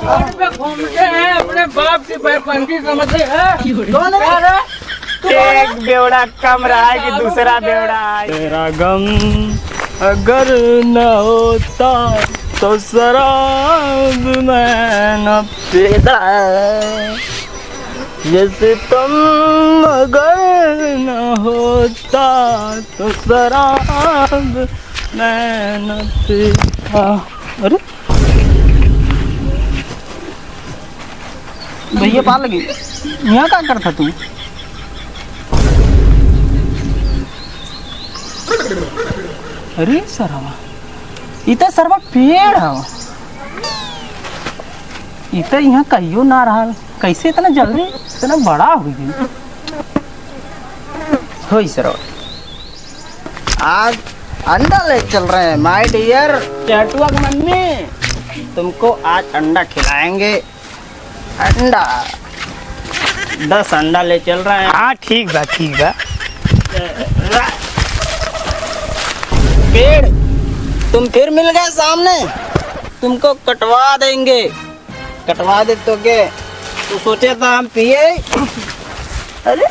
Road पे घूमते हैं अपने बाप की पैपंजी समझते हैं। कौन है? एक बेवड़ा कम रहा है कि दूसरा बेवड़ा है। तेरा गम अगर न होता तो शराब मैं न पीता, जैसे तुम अगर न होता तो शराब मैं न पीता। अरे भैया पार लगी, यहाँ क्या करता तू? अरे सरवा इतना सरवा पेड़ है, इतना यहाँ कहियो ना रहा, कैसे इतना जल्दी इतना बड़ा हो गया हो सरवा। आज अंडा ले चल रहे हैं माय डियर चैटुआ की मम्मी, तुमको आज अंडा खिलाएंगे। अंडा 10 अंडा ले चल रहे हैं। हाँ ठीक बा ठीक बा। पेड़ तुम फिर मिल गए सामने, तुमको कटवा देंगे। कटवा दे तो के तू सोचे था हम पिए? अरे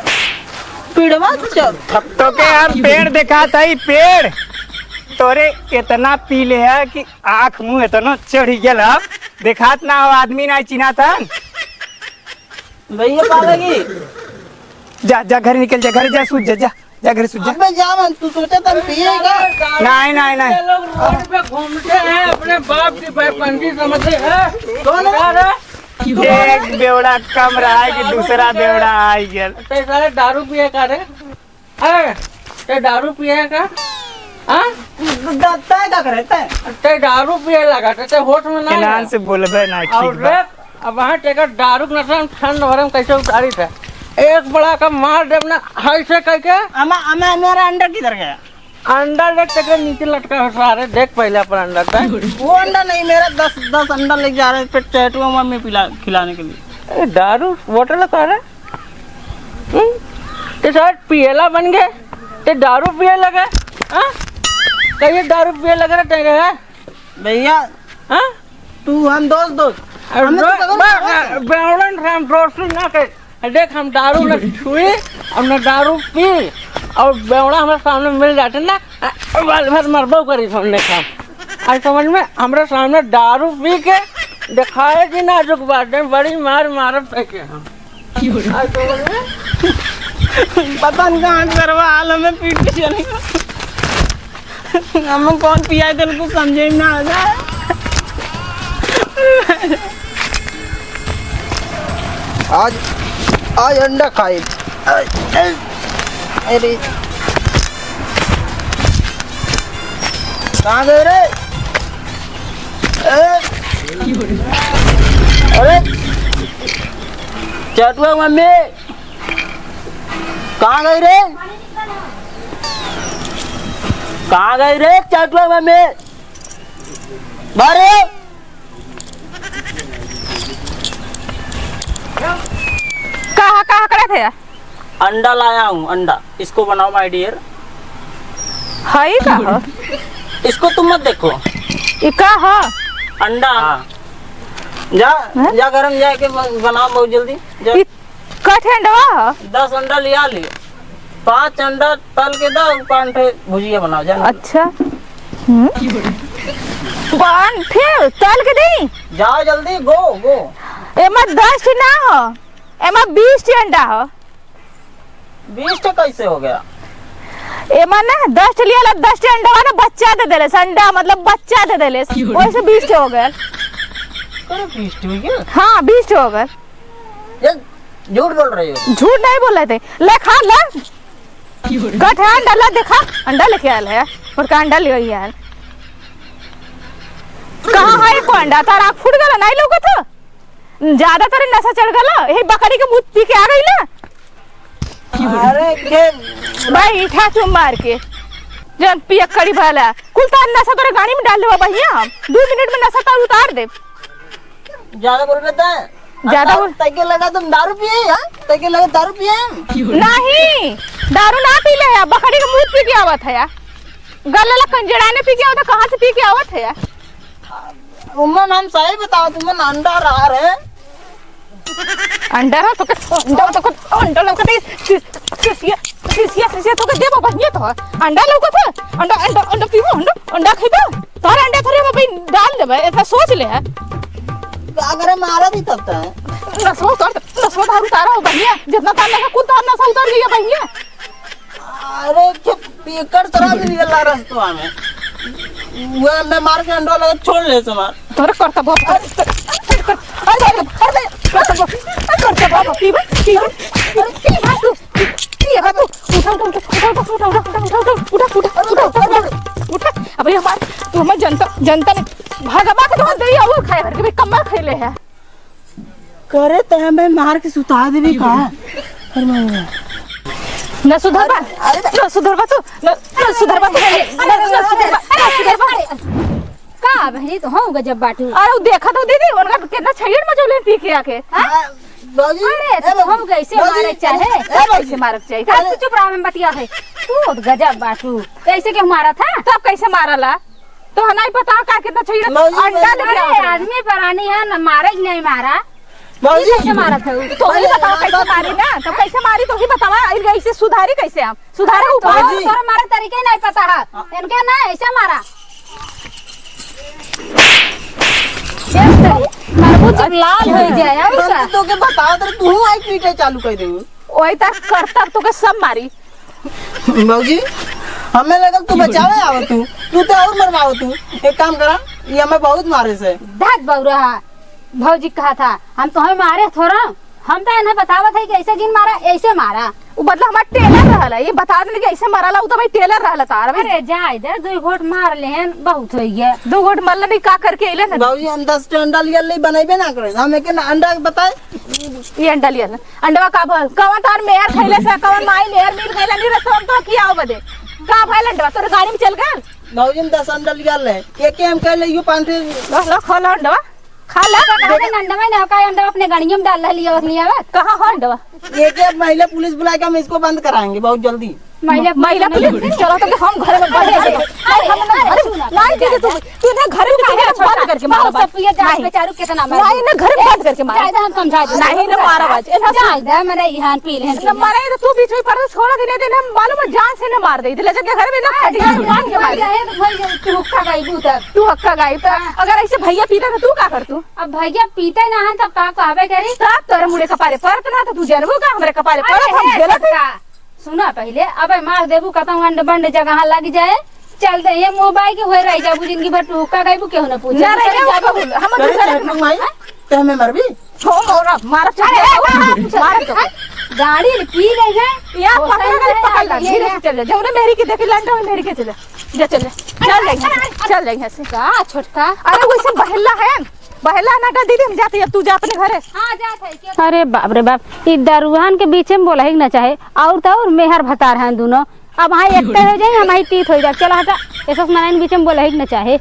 पेड़वा चल तो के हम पेड़ देखा था ही पेड़ तोरे इतना पीले है कि आँख मुँह इतना चढ़ गया, देखात ना हो आदमी ना चिन्हा था। भैया पालेगी जा जा घर निकल जा, घर जा सूझ जा, जा जा घर सूझ जा। अबे जा मन, तू सोचा था पिएगा? नहीं नहीं नहीं। लोग रोड पे घूमते हैं अपने बाप की पैपंजी समझते हैं। कौन है? एक बेवड़ा कम रहा है कि दूसरा बेवड़ा आ गया। ते सारे दारू पिए का रे? ते दारू पिए का? हाँ? क्या करता है? ते दारू पिए लगा ते होठ में ना केनान से बोलबे ना ठीक बा। अब वहाँ टेकर दारू के नशा में ठंड भरम कैसे उतारी थे? एक बड़ा का मार देव ना हाई से कह के। मेरा अंडा किधर गया? अंडा देख के नीचे लटका है सारे, देख पहले अपन अंडा था। वो अंडा नहीं, मेरा 10 अंडा लेके जा रहे हैं चैटुआ मम्मी खिलाने के लिए। दारू बोतल का रहा ते शायद पियला बन गए, ते दारू पिए लगे। कहिए दारू पिए लगे रहे भैया। हाँ तू हम दोस्त ना कर देख, हम दारू न छुई और न दारू पी और बेवड़ा हमारे सामने मिल जाते ना बाल भर मरबो करी सामने काम। आज समझ में हमारे सामने दारू पी के दिखाए कि नाजुक बातें बड़ी मार मार फेंके हम। आज समझ में पता नहीं कहाँ करवा हाल हमें पीट के चलेगा। हमें कौन पिया है कुछ समझे ना आ जाए। आज अंडा खाए। अरे कहाँ गए रे? अरे चैटुआ मम्मी कहाँ गई रे? कहाँ गई रे चैटुआ मम्मी? बारे कहाँ करे थे? अंडा लाया हूँ, अंडा इसको बनाओ माय डियर। हाई का इसको तुम मत देखो, ये का है? अंडा। जा जा गरम जाके बनाओ बहुत जल्दी जा। कठे अंडवा 10 अंडा लिया ले, 5 अंडा तल के दो, 5 भुजिया बनाओ जा। अच्छा 5 तल के दी। जाओ जल्दी गो गो। एमा 10 ना हो, एमा 20 अंडा हो। 20 कैसे हो गया? एमा ना 10 लिया 10 अंडा ना बच्चा दे देले, अंडा मतलब बच्चा दे देले, वैसे 20 हो गए। अरे 20 हो गया? हाँ 20 हो गए। झूठ बोल रही हो? झूठ नहीं बोल रहे थे। ले खा ले, कट है अंडा ला, देखा अंडा लेके आयल है और का अंडा ले आई है। कहाँ है को अंडा? तार आँख फूट गला नहीं लोग था, ज्यादा तेरे नशा चढ़ गला, यही बकरी के मुँह पी के आ गई ना। अरे के भाई इठा तू मार के जब पिया कड़ी भला कुल तार नशा तेरे गाड़ी में डाल दे भैया, 2 मिनट में नशा तार उतार दे। ज्यादा बोल रहा है? ज्यादा तके लगा तुम दारू पिए? तके लगा दारू पिए? नहीं दारू ना पी ले, बकरी का मुँह पी के आवत है, गला कंजड़ाने पी के आवत, कहाँ से पी के आवत है? उमन हम सही बताओ तुमन अंडा रहा रे अंडा तो अंडा लौकत सिसिया तो के देबो बढ़िया तो अंडा लौकत है अंडा अंडा अंडा पीबो अंडा खइबो तोर अंडा थोड़े में भाई डाल देबे ऐसा सोच ले है अगर मारा भी तब है नसवा दारू तारा हो बढ़िया जितना तारना है कुल तारना सा उतर गई है बढ़िया अरे के पीकर तरह निकल रहा रास्ता में वो मैं मार के अंडा लगा छोड़ ले समार तोरे करता बहुत अरे करता बाबा पीबो उठा अबे हमार तू हम जनता ने भगवा के तो दे और खाए भर के कम्मा खेले है करे तो हमें मार के सुता देबी का न सुधरबा न सुधरबा तू न सुधरबा का बहनी तो हो गजब बाटू अरे वो देखा तो दीदी उनका कितना छेड़ मचौले पी के आके अरे तो हम कैसे मारे चाहे कैसे मारक चाहिए तू चुप रहा में बतिया है तू गजब बाटू कैसे क्यों मारा था तब कैसे मारला तो नहीं पता का कितना छेड़ अंडा लेके अरे आदमी परानी है न मारे ही नहीं मारा मौजी कैसे मारा था तो ही बताओ कैसे मारी ना तो कैसे मारी तो ही बतावा ऐसे सुधारी कैसे हम सुधारे ऊपर तोरा मारे तरीके नहीं पता है इनके ना ऐसा मारा तरबूज लाल हो जाए अब का तो के बताओ तो तू आई पीटे चालू कर दे वही तक करता तो के सब मारी मौजी हमें लगल तू बचावे आव तू तो और मरवाओ तू एक काम करा ये हमें बहुत मारे से धात बौरा भौजी कहा था हम तो हमें मारे थोड़ा हम तो इन्हें बतावत है कि ऐसे गिन मारा ऐसे मारा वो मतलब हमारा टेलर रहला ये बता देने कि ऐसे मारला वो तो भाई टेलर रहला तार अरे जा इधर 2 घोट मार लेहन बहुत हो गया 2 घोट मरला नहीं का करके अइले ना बाबूजी हम 10 अंडा लिया ले बनाइबे ना करे हम एक अंडा बताए ये अंडा लिया अंडा का कवन तार मेहर खइले से कवन माई मेहर मिल खइला नहीं रसो हम तो किया बदे का भाई अंडा तोरे गाड़ी में चल गए बाबूजी हम 10 अंडा लिया ले एक हम कह ले यू 5 लो खोला अंडा खा ला अंडा में ना का अंडा अपने गाड़ियों में डाल लिया कहां हो अंडा एक महिला पुलिस बुला के हम इसको बंद कराएंगे बहुत जल्दी महिला पुलिस चलो तो हम घर में बैठ जाएंगे नहीं दीदी तू ना घर में काहे बंद करके मारा सब ये जान बेचारू कितना मार नहीं ना घर में बंद करके मारा जायदा हम समझा दे नहीं ना मारा बाज जायदा मैंने यहां पी ले ना मारे तो तू बीच में पर छोड़ देने देना मालूम है जान से ना मार दे ले जाके घर में ना खटिया मान के मार है तो भाई तू हुक्का गाई भूत तू हक्का गाई तो अगर ऐसे भैया पीता तो तू का कर तू अब भैया पीते ना है तब का कहबे करी तब तोरे मुड़े कपारे पर ना तो तू जानबो का हमरे कपारे पर हम गलत है सुना पहले अब मार देबू कतम अंड बंड जगह लग जाए चल दे ये मोबाइल के होय रह जाबू जिंदगी भर टूका गाइबू केहू ना पूछ ना रह हम दूसरे माई तो हमें मर भी छोड़ और मार मार गाड़ी पी ले है या पकड़ ला धीरे से चल जा मेरी की देखी लंडा में मेरी के चले जा चल जाएंगे ऐसे का छोटका अरे वैसे बहला है बहला ना का दीदी हम जाते अब तू जा अपने घरे हां जात है अरे बाप रे बाप ई दरुहान के बीच में बोला ही ना चाहे और तो और मेहर भतार हैं दोनों अब हां एकता हो जाए हमारी तीत हो जाए चल हटा ऐसा नारायण बीच में बोला ही ना चाहे